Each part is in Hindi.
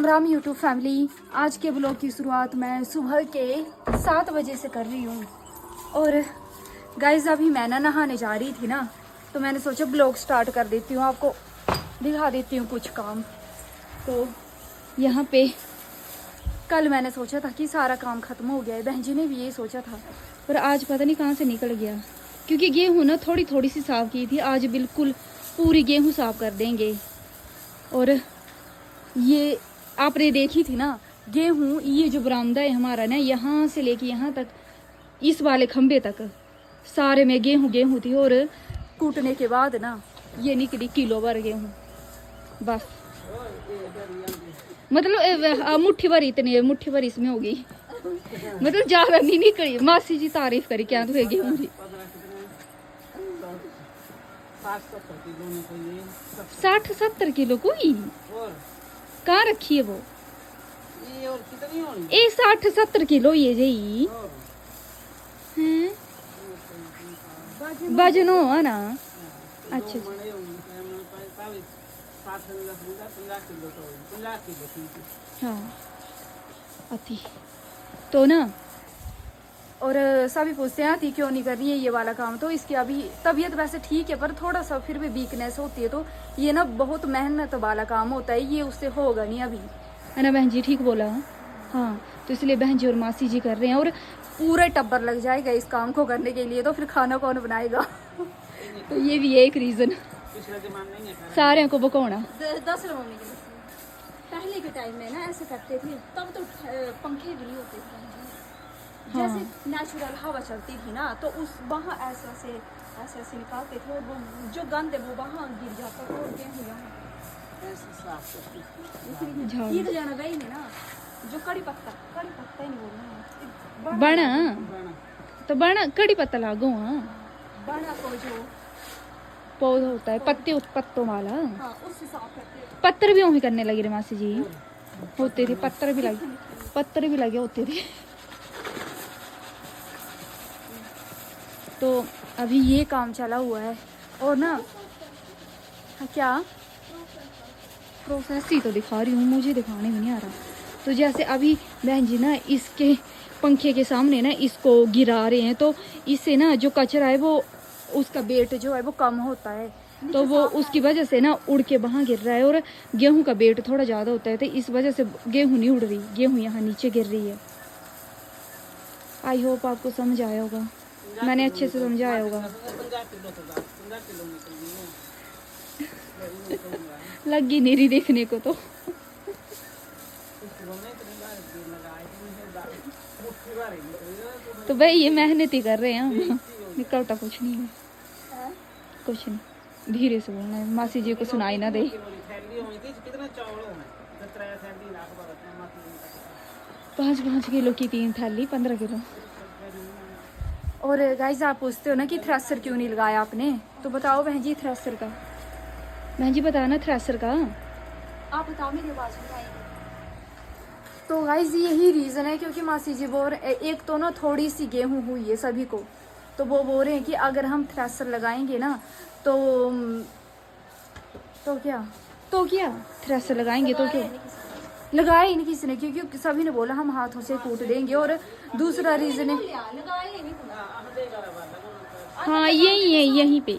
Ram YouTube family. आज के ब्लॉग की शुरुआत मैं सुबह के 7 बजे से कर रही हूँ। और गाइज अभी मैं ना नहाने जा रही थी ना, तो मैंने सोचा ब्लॉग स्टार्ट कर देती हूँ, आपको दिखा देती हूँ कुछ काम। तो यहाँ पे कल मैंने सोचा था कि सारा काम ख़त्म हो गया है, बहन जी ने भी यही सोचा था, पर आज पता नहीं कहाँ से निकल गया। क्योंकि गेहूँ ना थोड़ी थोड़ी सी साफ़ की थी, आज बिल्कुल पूरी गेहूँ साफ़ कर देंगे। और ये आपने देखी थी ना गेहूँ, ये जो बरामदा है हमारा ना, यहाँ से लेके यहाँ तक, इस वाले खंबे तक सारे में गेहूँ थी। और कूटने के बाद ना ये निकली किलो भर गेहूँ, बस मतलब मुट्ठी भर, इतनी मुट्ठी भर इसमें होगी, मतलब ज़्यादा नहीं निकली। मासी जी तारीफ करी क्या तो गेहूँ की 60-70 किलो कोई कहाँ रखी है वो, ये 60-70 किलो ये जी हैं वजन हो है ना। अच्छा हाँ अति तो ना। और सभी पूछते हैं आती क्यों नहीं कर रही है ये वाला काम, तो इसकी अभी तबीयत वैसे ठीक है, पर थोड़ा सा फिर भी वीकनेस होती है। तो ये ना बहुत मेहनत वाला काम होता है, ये उससे होगा नहीं अभी, है ना बहन जी? ठीक बोला हाँ। तो इसलिए बहन जी और मासी जी कर रहे हैं, और पूरा टब्बर लग जाएगा इस काम को करने के लिए, तो फिर खाना कौन बनाएगा? तो ये भी एक रीज़न, सारे को बकौना। 10 मम्मी के पहले के टाइम में ना ऐसे करते थे, तब तो पंखे भी नहीं होते थे। हाँ। जैसे नेचुरल हवा चलती थी ना, तो उस वहाँ ऐसे निकालते थे, और वो जो गंद है वो वहाँ गिर जाता था, और गेहूँ यहाँ ये तो जाना गई नहीं ना। जो कड़ी पत्ता ही नहीं बोलना, बना तो बना कड़ी पत्ता लागो। हाँ बना को जो पौधा होता है पत्तों वाला, हाँ, उससे साफ करते हैं। पत्थर भी वहीं करने लगे रे मासी जी, होते थे पत्थर भी लगे होते थे। तो अभी ये काम चला हुआ है। और ना क्या प्रोसेस ही तो दिखा रही हूँ, मुझे दिखाने भी नहीं आ रहा। तो जैसे अभी बहन जी ना इसके पंखे के सामने ना इसको गिरा रहे हैं, तो इससे ना जो कचरा है वो, उसका वेट जो है वो कम होता है, तो वो उसकी वजह से ना उड़ के वहाँ गिर रहा है। और गेहूं का वेट थोड़ा ज़्यादा होता है, तो इस वजह से गेहूं नहीं उड़ रही, गेहूं यहाँ नीचे गिर रही है। आई होप आपको समझ आया होगा, मैंने अच्छे से समझाया होगा। लगी नहीं रही देखने को तो भाई ये मेहनत ही कर रहे हैं हम, निकलता कुछ नहीं है, कुछ नहीं। धीरे से बोलना है, मासी जी को सुनाई ना दे। 5 किलो की 3 थैली 15 किलो। और गाइस आप पूछते हो ना कि थ्रेसर क्यों नहीं लगाया आपने, तो बताओ बहन जी थ्रेसर का, बहन जी बताओ ना थ्रेसर का, आप बताओ, मेरी आवाज़ नहीं आएगी। तो गाइस यही रीज़न है, क्योंकि मासी जी बोल एक तो ना थोड़ी सी गेहूं हुई है सभी को, तो वो बोल रहे हैं कि अगर हम थ्रेसर लगाएंगे ना तो क्या थ्रेसर लगाएंगे तो क्या, लगाया ही नहीं किसी ने, क्योंकि सभी ने बोला हम हाथों से कूट देंगे। और दूसरा रीज़न है, हाँ यही है, यहीं पे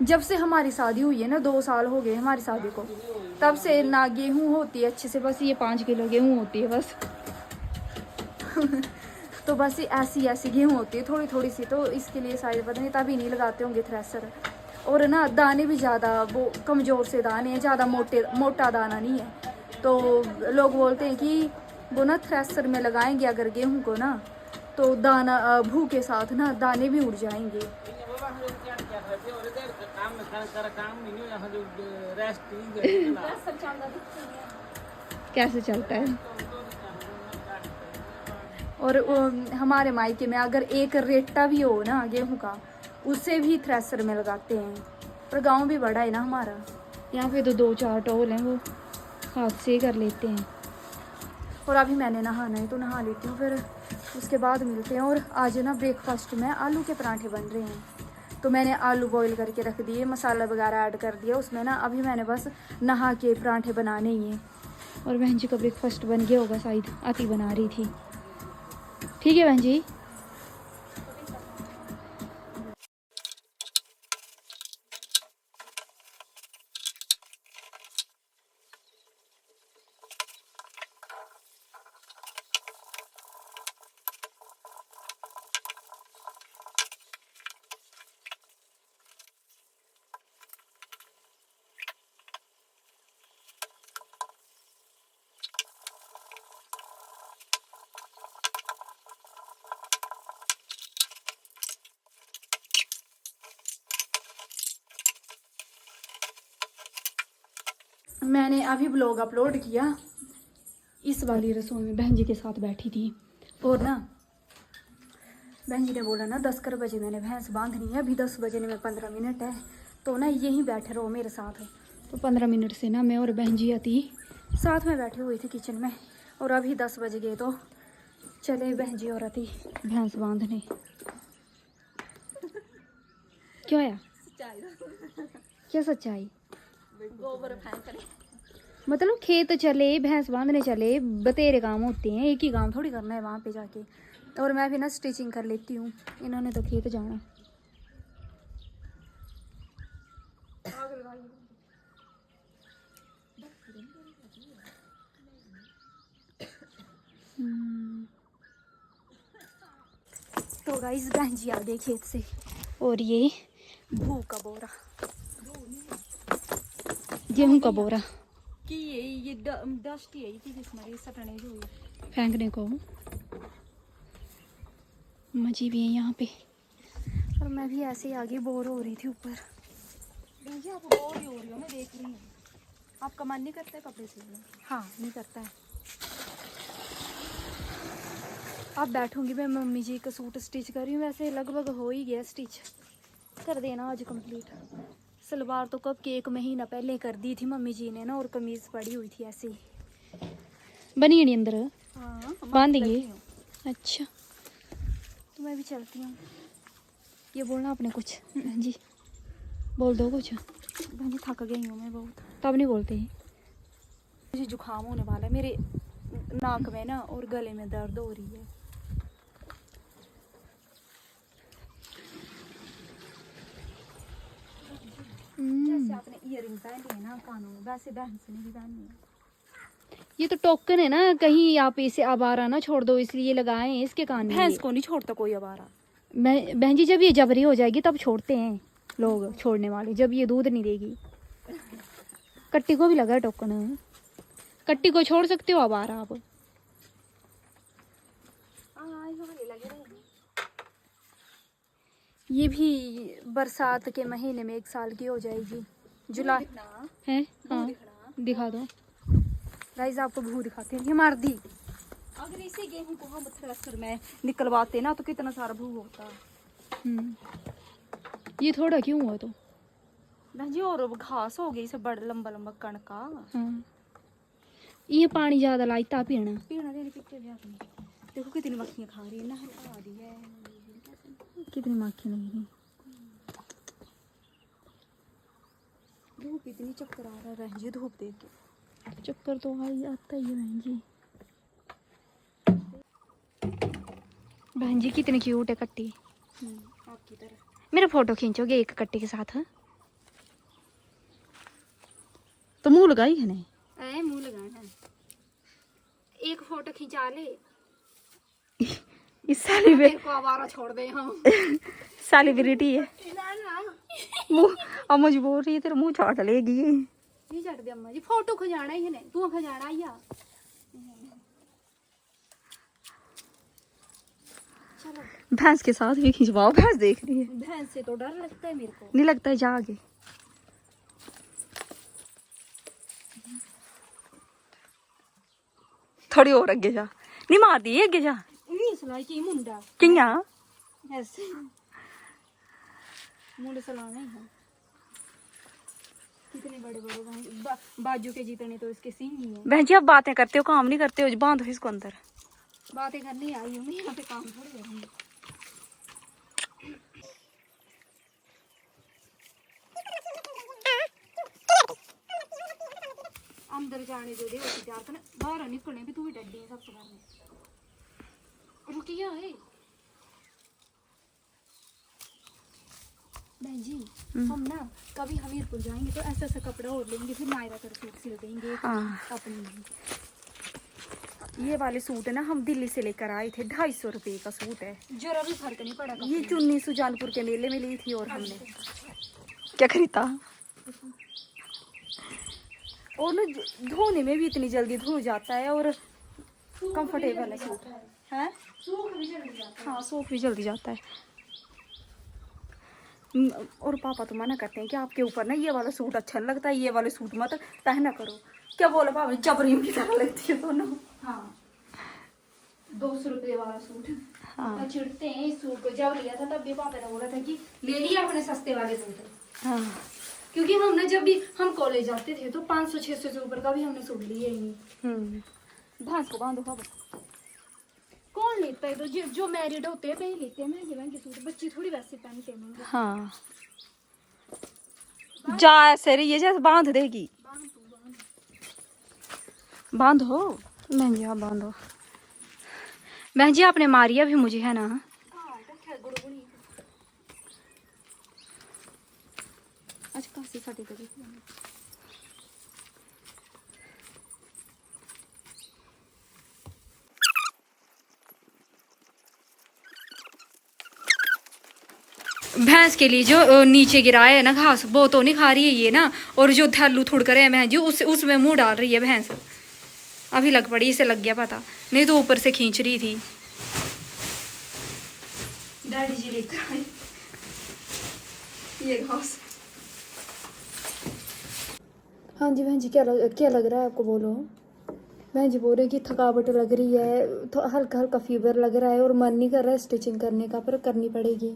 जब से हमारी शादी हुई है ना, 2 साल हो गए हमारी शादी को, तब से ना गेहूं होती है अच्छे से, बस ये 5 किलो गेहूं होती है बस। तो बस ऐसी गेहूं होती है थोड़ी थोड़ी सी, तो इसके लिए शायद पता नहीं तभी नहीं लगाते होंगे थ्रेसर। और ना दाने भी ज़्यादा वो कमज़ोर से दाने हैं, ज़्यादा मोटा दाना नहीं है, तो लोग बोलते हैं कि वो ना थ्रेसर में लगाएंगे अगर गेहूं को ना, तो दाना भू के साथ ना दाने भी उड़ जाएंगे। कैसे चलता है। और हमारे मायके में अगर एक रेटा भी हो ना गेहूं का, उसे भी थ्रेसर में लगाते हैं। पर गांव भी बड़ा है ना हमारा, यहाँ पे तो 2-4 टोल हैं, वो हाथ से कर लेते हैं। और अभी मैंने नहाना है तो नहा लेती हूँ, फिर उसके बाद मिलते हैं। और आज ना ब्रेकफास्ट में आलू के पराठे बन रहे हैं, तो मैंने आलू बॉईल करके रख दिए, मसाला वगैरह ऐड कर दिया उसमें ना। अभी मैंने बस नहा के पराठे बनाने ही हैं। और बहन जी का ब्रेकफास्ट बन गया होगा शायद, आती बना रही थी। ठीक है बहन जी। मैंने अभी ब्लॉग अपलोड किया, इस वाली रसोई में बहन जी के साथ बैठी थी। और ना बहन जी ने बोला ना 10 कर बजे मैंने भैंस बांधनी है, अभी 10 बजने में 15 मिनट है, तो ना यहीं बैठे रहो मेरे साथ। तो 15 मिनट से ना मैं और बहन जी आती साथ में बैठे हुए थे किचन में। और अभी 10 बज गए तो चले बहन जी और आती भैंस बांधने। क्या है क्या सच्चाई? गोबर फेंक मतलब खेत चले, भैंस बांधने चले, बतेरे काम होते हैं, एक ही काम थोड़ी करना है वहाँ पे जाके। और मैं भी ना स्टिचिंग कर लेती हूँ, इन्होंने तो खेत जाना। तो गाइस बहन जी आ गए खेत से, और ये भू का बोरा, गेहूं का बोरा कि ये डस्ट है कि जिसमें सटने जो फेंकने को। मजी भी है यहाँ पे। और मैं भी ऐसे ही आगे बोर हो रही थी ऊपर। जी आप बोर ही हो रही हो, मैं देख रही हूँ। आपका मन नहीं करता है कपड़े सिलने? हाँ नहीं करता है। अब बैठूंगी मैं, मम्मी जी का सूट स्टिच कर रही हूँ। वैसे लगभग हो ही गया स्टिच, कर देना आज कंप्लीट। सलवार तो कब के 1 महीना पहले कर दी थी मम्मी जी ने ना, और कमीज पड़ी हुई थी ऐसे ही। बनी नहीं अंदर? हाँ बांध गई। अच्छा तो मैं भी चलती हूँ। ये बोलना आपने कुछ? बहन जी बोल दो कुछ। बहन जी थक गई हूँ मैं बहुत। तब नहीं बोलते ही। मुझे जुकाम होने वाला है, मेरे नाक में ना और गले में दर्द हो रही है। जैसे आपने ईयरिंग पहन ली है ना कानों में, वैसे बहन से नहीं पहननी है। ये तो टोकन है ना, कहीं आप इसे आवारा ना छोड़ दो इसलिए लगाए हैं इसके कान में। भैंस को नहीं छोड़ता कोई आवारा। बहन जी जब ये जबरी हो जाएगी तब छोड़ते हैं लोग, छोड़ने वाले, जब ये दूध नहीं देगी। कट्टी को भी लगा है टोकन, कट्टी को छोड़ सकते हो आवारा आप। ये भी बरसात के महीने में 1 साल की हो जाएगी, जुलाई है। हाँ दिखा दो गाइस, आपको भू दिखाते हैं। ये मार दी। अगर इसी गेहूं को हम थ्रेसर में निकलवाते ना तो कितना सारा भू होता। ये थोड़ा क्यों हुआ तो? बहन जी और घास हो गई, से बड़ा लंबा लंबा कणका। हाँ ये पानी ज्यादा लाइता पीना देने पीछे भी आपने देखो कितनी मक्खियां खा रही है ना, हल्का दी है। कितनी मक्खी लगी रही। धूप इतनी चक्कर आ रहा है बहन जी, धूप देख के। चक्कर तो आता ही है बहन जी। बहन जी कितनी क्यूट है कट्टी, आपकी तरह। मेरा फोटो खींचोगे एक कट्टी के साथ? तो मुंह लगाई है नहीं मुंह लगाना है। एक फोटो खिंचा ले। इस साली में को आवारा छोड़ दे हम। सेलिब्रिटी है मुंह, अब मुझे बोल रही है तेरा मुंह चाट लेगी। नहीं चढ़ दे अम्मा जी, फोटो खजाना ही है, तू खजाना या चलो। भैंस के साथ भी खिंचवाओ, भैंस देख रही है। भैंस से तो डर लगता है मेरे को। नहीं लगता है, जा आगे। थोड़ी और आगे जा, नहीं मार दी आगे जा। नहीं सलाई की मुंडा किया ऐसे मुंडे सलाने हैं। कितने बड़े बड़े बाजू के जितने तो इसके सींग ही हैं। बहन जी आप बातें करते हो, काम नहीं करते हो, बांधो इसको अंदर। बातें करने आई हूँ, यहाँ पे काम थोड़ी करूँगी। अंदर जाने दे दे उसी प्यार करना, बाहर निकलने भी तू ही डड्डी है सबसे पहले। रुकिया है बहन जी, हम ना कभी हमीरपुर जाएंगे तो ऐसा ऐसा कपड़ा ओढ़ लेंगे, फिर नायरा कर सूट सिल देंगे अपने लिए। ये वाले सूट है ना हम दिल्ली से लेकर आए थे, 250 रुपये का सूट है, जरा भी फर्क नहीं पड़ा। ये चुन्नी सुजानपुर के मेले में ली थी और हमने क्या खरीदा? और ना धोने में भी इतनी जल्दी धो जाता है और कंफर्टेबल है सूट है। हाँ सूख भी जल्दी जाता है। और पापा तो मना करते हैं कि आपके ऊपर ना ये वाला सूट अच्छा नहीं लगता है, ये वाले सूट मत पहना करो। क्या बोला पापा, जबरी की तरह लगती है दोनों। हाँ 200 रुपये वाला सूट। हाँ चिढ़ते हैं इस सूट को, जब लिया था तब भी पापा ने बोला था कि ले लिया अपने सस्ते वाले सूट। हाँ क्योंकि हम ना जब भी हम कॉलेज जाते थे तो 500-600 से ऊपर का भी हमने सूट लिए ही नहीं। भैंस को बांधो पापा, कौन लेता है? तो जो मैरिड होते हैं वही लेते हैं महंगे महंगे सूट, बच्चे थोड़ी वैसे पहनते हैं। हाँ जा ऐसे रही है जैसे बांध देगी। बांधो बहन जी, आप बांधो। बहन जी आपने मारिया भी मुझे है ना? अच्छा काशी फटे कभी भैंस के लिए जो नीचे गिराया है ना घास, वो तो नहीं खा रही है ये ना, और जो थैलू थोड़ कर है बहन जी उसमें मुंह डाल रही है भैंस। अभी लग पड़ी, इसे लग गया पता, नहीं तो ऊपर से खींच रही थी। डैडी जी लेकर आए ये घास। हाँ जी बहन जी, क्या लग रहा है आपको? बोलो। बहन जी बोल रहे हैं कि थकावट लग रही है, तो हल्का हल्का फीवर लग रहा है और मन नहीं कर रहा है स्टिचिंग करने का, पर करनी पड़ेगी।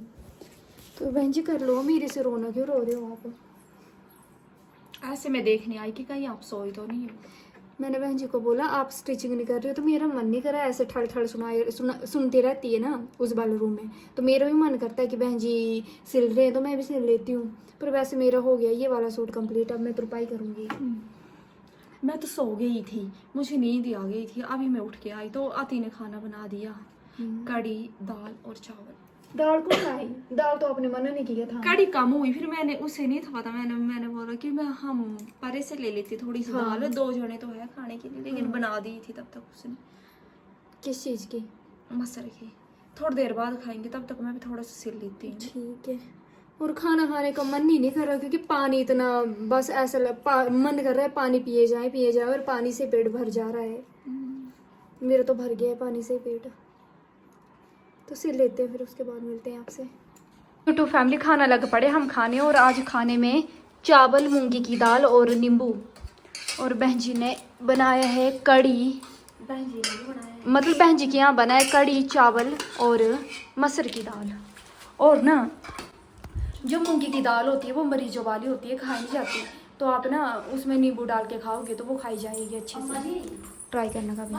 तो बहन जी कर लो, मेरे से रोना क्यों रो रहे हो आप? ऐसे मैं देखने आई कि कहीं आप सोई तो नहीं हो। मैंने बहन जी को बोला आप स्टिचिंग नहीं कर रहे हो तो मेरा मन नहीं कर रहा है, ऐसे ठड़ ठड़ सुनती रहती है ना उस वाले रूम में, तो मेरा भी मन करता है कि बहन जी सिल रहे हैं तो मैं भी सिल लेती हूँ। पर वैसे मेरा हो गया ये वाला सूट कंप्लीट, अब मैं तुरपाई करूँगी। मैं तो सो गई थी, मुझे नींद आ गई थी, अभी मैं उठ के आई तो आती ने खाना बना दिया, कड़ी दाल और चावल। दाल कौन लाई? दाल तो आपने मना नहीं किया था। कड़ी कम हुई, फिर मैंने उसे नहीं था पता, मैंने बोला कि हम परे से ले लेती थोड़ी सी दाल, 2 जने तो है खाने के लिए, लेकिन बना दी थी तब तक उसने। किस चीज़ की? मसर की। थोड़ी देर बाद खाएंगे, तब तक मैं भी थोड़ा सा सिल लेती हूँ। ठीक है। और खाना खाने का मन ही नहीं कर रहा क्योंकि पानी इतना, बस ऐसा मन कर रहा है पानी पिए जाए और पानी से पेट भर जा रहा है। मेरा तो भर गया है पानी से पेट। तो सिल लेते हैं, फिर उसके बाद मिलते हैं आपसे। यूट्यूब फैमिली खाना लग पड़े हम खाने, और आज खाने में चावल, मूंगी की दाल और नींबू, और बहन जी ने बनाया है कड़ी। बहन जी ने बनाया है, मतलब बहन जी के यहाँ बना है कड़ी चावल और मसर की दाल। और ना जो मूंगी की दाल होती है वो मरीजों वाली होती है, खाई नहीं जाती, तो आप ना उसमें नींबू डाल के खाओगे तो वो खाई जाएगी अच्छे से। ट्राई करना कभी।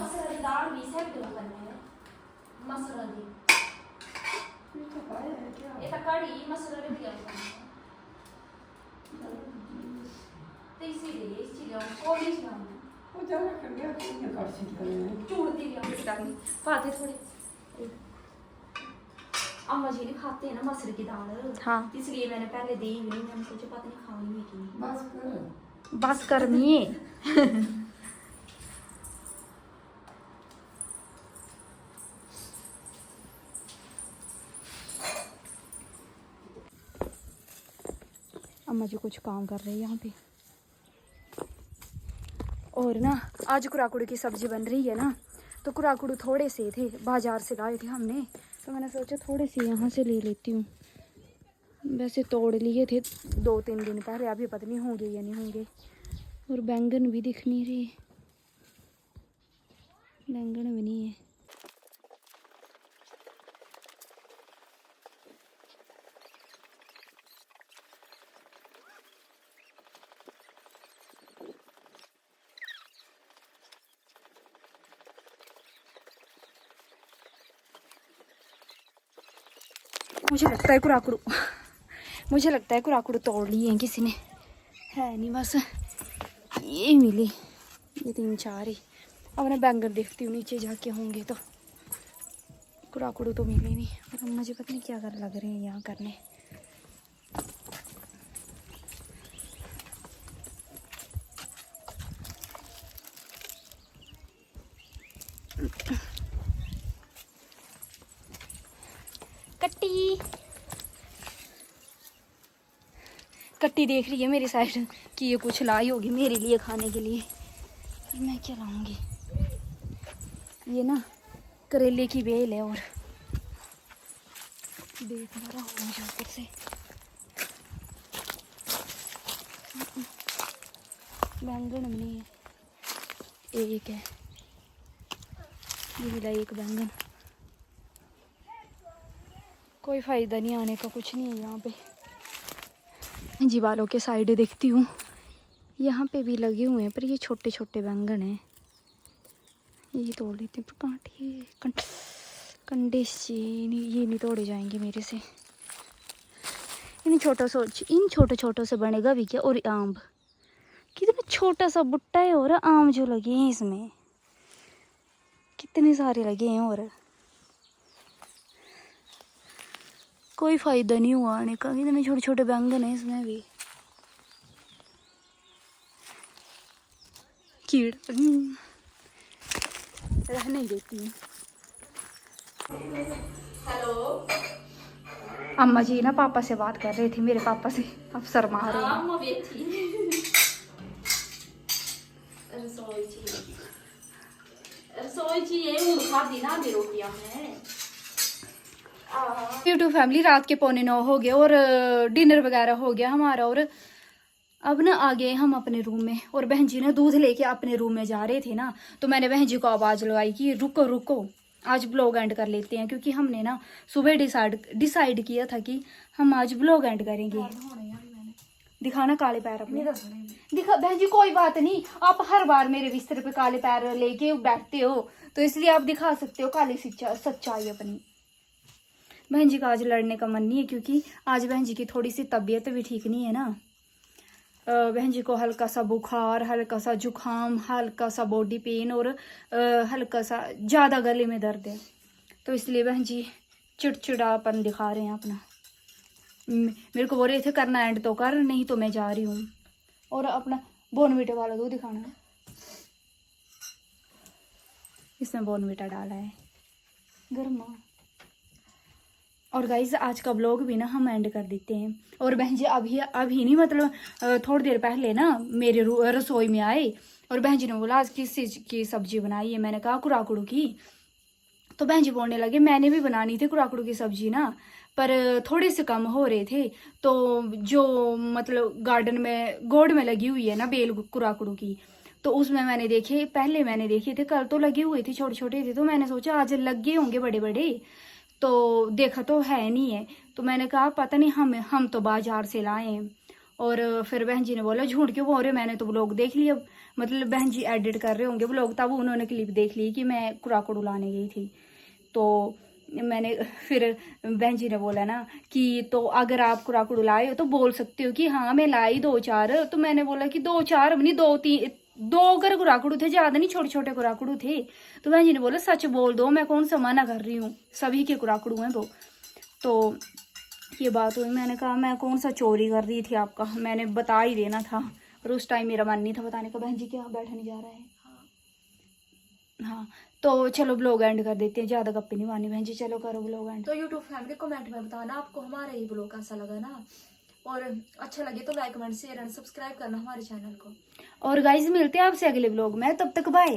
अम्मा जी ने खाते हैं ना मसर की दाल, हाँ इसलिए मैंने पहले दी ही नहीं, मैंने सोचा पता नहीं खानी है कि बस करनी है। अम्मा जी कुछ काम कर रही है यहाँ पे। और ना आज कुराकुड़ी की सब्जी बन रही है ना, तो कुराकुड़ी थोड़े से थे, बाजार से लाए थे हमने, तो मैंने सोचा थोड़े से यहाँ से ले लेती हूँ। वैसे तोड़ लिए थे 2-3 दिन पहले, अभी पता नहीं होंगे या नहीं होंगे। और बैंगन भी दिख नहीं रहे, बैंगन भी नहीं है। मुझे लगता है कुराकुड़ू तोड़ लिए हैं किसी ने, है नहीं बस ये मिली। ये 3-4 ही। अब मैं बैंगन देखती हूँ नीचे जाके होंगे तो। कुराकुड़ू तो मिले नहीं और मुझे पता नहीं क्या कर लग रहे हैं यहाँ करने। कट्टी कट्टी देख रही है मेरी साइड कि ये कुछ लाई होगी मेरे लिए खाने के लिए। मैं क्या लाऊंगी? ये ना करेले की बेल है और देख रहा हूँ मुझे ऊपर से। बैंगन नहीं है, एक है, ये मिला एक बैंगन। कोई फायदा नहीं आने का, कुछ नहीं है यहाँ पे। जी बालों के साइड देखती हूँ, यहाँ पे भी लगे हुए हैं पर ये छोटे छोटे बैंगन हैं। ये तोड़ लेते हैं पर कांटे कंडे से ये नहीं तोड़े जाएंगे मेरे से। इन छोटे छोटों से बनेगा भी क्या? और आम कितना छोटा सा बुट्टा है और आम जो लगे हैं इसमें कितने सारे लगे हैं और कोई फायदा नहीं हुआ आने का। इतने छोटे छोटे बैंगन है इसमें भी। कीड़ रहने देती हूँ। हेलो अम्मा जी ना पापा से बात कर रहे थे, मेरे पापा से। अब शर्मा रहे हैं। अम्मा बैठी रसोई चाहिए वो खाती ना दे रोटियां हैं। यूट्यूब फैमिली रात के 8:45 हो गए और डिनर वगैरह हो गया हमारा। और अब ना आ गए हम अपने रूम में और बहन जी ना दूध लेके अपने रूम में जा रहे थे ना, तो मैंने बहन जी को आवाज़ लगाई कि रुको रुको आज ब्लॉग एंड कर लेते हैं, क्योंकि हमने ना सुबह डिसाइड किया था कि हम आज ब्लॉग एंड करेंगे। दिखाना काले पैर अपने। दिखा बहन जी, कोई बात नहीं, आप हर बार मेरे बिस्तर पे काले पैर लेके बैठते हो तो इसलिए आप दिखा सकते हो काली सच्चाई अपनी। बहन जी का आज लड़ने का मन नहीं है क्योंकि आज बहन जी की थोड़ी सी तबीयत भी ठीक नहीं है ना। बहन जी को हल्का सा बुखार, हल्का सा जुकाम, हल्का सा बॉडी पेन और हल्का सा ज़्यादा गले में दर्द है, तो इसलिए बहन जी चिड़चिड़ापन दिखा रहे हैं अपना। मेरे को बोल रहे थे करना एंड तो कर, नहीं तो मैं जा रही हूँ। और अपना बोर्नवीटा वाला दूध दिखाना है, इसमें बोर्नवीटा डाला है गर्मा। और गाइज आज का ब्लॉग भी ना हम एंड कर देते हैं। और बहन जी अभी नहीं, मतलब थोड़ी देर पहले ना मेरे रसोई में आए और बहन जी ने बोला आज किस चीज़ की सब्जी बनाई है। मैंने कहा कुराकुड़ू की। तो बहन जी बोलने लगे मैंने भी बनानी थी कुराकुड़ू की सब्जी ना, पर थोड़े से कम हो रहे थे। तो जो मतलब गार्डन में गोड में लगी हुई है ना बेल कुराकुड़ू की, तो उसमें मैंने देखे थे, कल तो लगे हुए थे, छोटे छोटे थे, तो मैंने सोचा आज लगे होंगे बड़े बड़े, तो देखा तो है नहीं है। तो मैंने कहा पता नहीं हम तो बाजार से लाए हैं। और फिर बहन जी ने बोला झूठ क्यों बोल रहे, मैंने तो व्लॉग देख लिया। मतलब बहन जी एडिट कर रहे होंगे व्लॉग, तब उन्होंने क्लिप देख ली कि मैं कुराकुड़ू लाने गई थी। तो मैंने फिर बहन जी ने बोला ना कि तो अगर आप कुराकुड़ू लाए हो तो बोल सकते हो कि हाँ मैं लाई 2-4। तो मैंने बोला कि 2-4 नहीं 2 अगर कुराकुड़ू थे, ज़्यादा नहीं, छोटे छोटे कुराकुड़ू थे। तो बहन जी ने बोला सच बोल दो, मैं कौन सा मना कर रही हूँ, सभी के कुराकुड़ू हैं वो। तो ये बात हुई, मैंने कहा मैं कौन सा चोरी कर रही थी आपका, मैंने बता ही देना था। और उस टाइम मेरा मन नहीं था बताने का। बहन जी क्या बैठा नहीं जा रहा है। हाँ तो चलो ब्लॉग एंड कर देते हैं, ज़्यादा गप्पे नहीं मारनी बहन जी, चलो करो ब्लॉग एंड। तो यूट्यूब फैमिली कमेंट में बताना आपको हमारा ये ब्लॉग कैसा लगा ना, और अच्छा लगे तो like comment share and subscribe करना हमारे चैनल को। और गाइस मिलते हैं आपसे अगले ब्लॉग में, तब तक बाय।